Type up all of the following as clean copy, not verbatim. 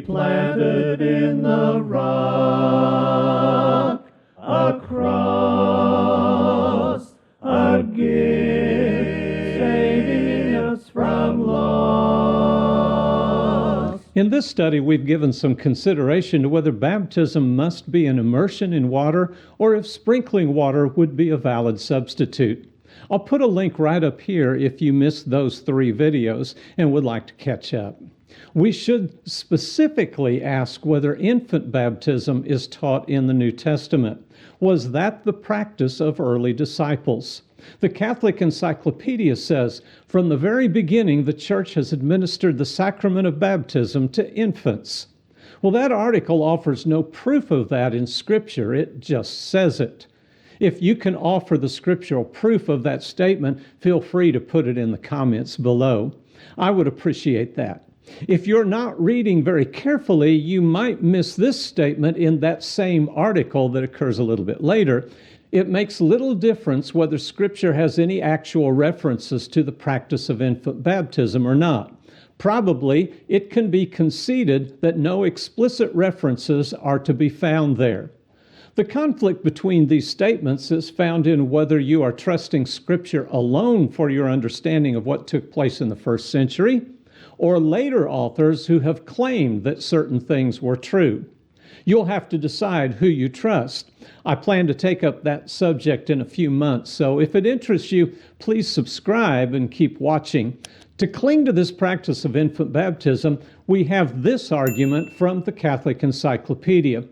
planted in the rock, a cross, a gift, saving us from loss. In this study, we've given some consideration to whether baptism must be an immersion in water or if sprinkling water would be a valid substitute. I'll put a link right up here if you missed those 3 videos and would like to catch up. We should specifically ask whether infant baptism is taught in the New Testament. Was that the practice of early disciples? The Catholic Encyclopedia says, from the very beginning, the Church has administered the sacrament of baptism to infants. Well, that article offers no proof of that in Scripture. It just says it. If you can offer the scriptural proof of that statement, feel free to put it in the comments below. I would appreciate that. If you're not reading very carefully, you might miss this statement in that same article that occurs a little bit later. It makes little difference whether Scripture has any actual references to the practice of infant baptism or not. Probably it can be conceded that no explicit references are to be found there. The conflict between these statements is found in whether you are trusting Scripture alone for your understanding of what took place in the first century, or later authors who have claimed that certain things were true. You'll have to decide who you trust. I plan to take up that subject in a few months, so if it interests you, please subscribe and keep watching. To cling to this practice of infant baptism, we have this argument from the Catholic Encyclopedia.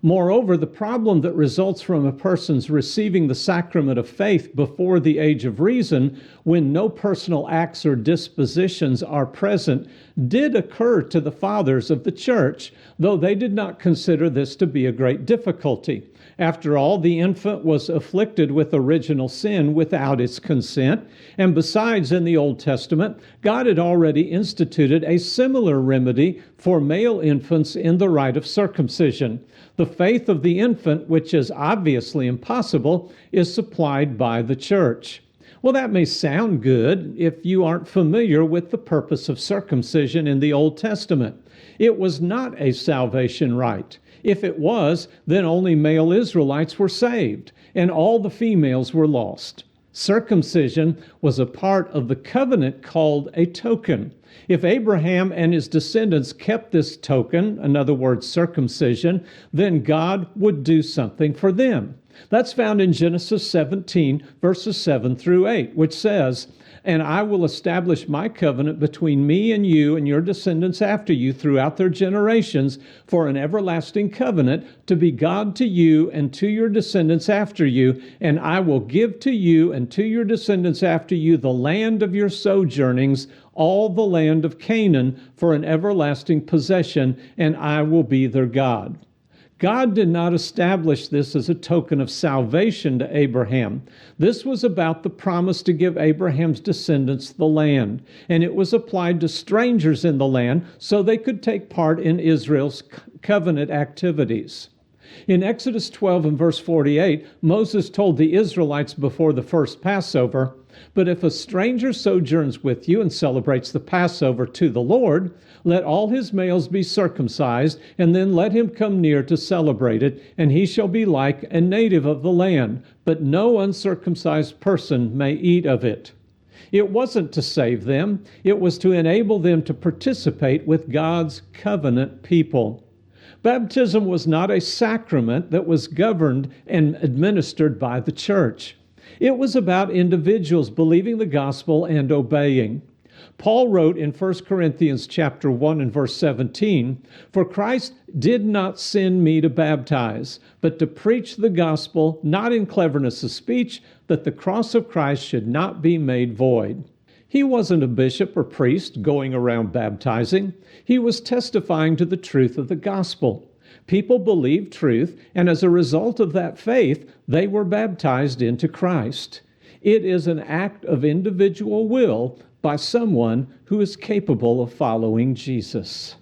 Moreover, the problem that results from a person's receiving the sacrament of faith before the age of reason, when no personal acts or dispositions are present, did occur to the fathers of the Church, though they did not consider this to be a great difficulty. After all, the infant was afflicted with original sin without its consent, and besides, in the Old Testament, God had already instituted a similar remedy for male infants in the rite of circumcision. The faith of the infant, which is obviously impossible, is supplied by the Church. Well, that may sound good if you aren't familiar with the purpose of circumcision in the Old Testament. It was not a salvation rite. If it was, then only male Israelites were saved, and all the females were lost. Circumcision was a part of the covenant called a token. If Abraham and his descendants kept this token, in other words, circumcision, then God would do something for them. That's found in Genesis 17, verses 7 through 8, which says, "And I will establish my covenant between me and you and your descendants after you throughout their generations for an everlasting covenant to be God to you and to your descendants after you. And I will give to you and to your descendants after you the land of your sojournings, all the land of Canaan, for an everlasting possession, and I will be their God." God did not establish this as a token of salvation to Abraham. This was about the promise to give Abraham's descendants the land, and it was applied to strangers in the land so they could take part in Israel's covenant activities. In Exodus 12 and verse 48, Moses told the Israelites before the first Passover, "But if a stranger sojourns with you and celebrates the Passover to the Lord, let all his males be circumcised, and then let him come near to celebrate it, and he shall be like a native of the land, but no uncircumcised person may eat of it." It wasn't to save them, it was to enable them to participate with God's covenant people. Baptism was not a sacrament that was governed and administered by the Church. It was about individuals believing the gospel and obeying. Paul wrote in 1 Corinthians chapter 1 and verse 17, "For Christ did not send me to baptize, but to preach the gospel, not in cleverness of speech, that the cross of Christ should not be made void." He wasn't a bishop or priest going around baptizing. He was testifying to the truth of the gospel. People believed truth, and as a result of that faith, they were baptized into Christ. It is an act of individual will by someone who is capable of following Jesus.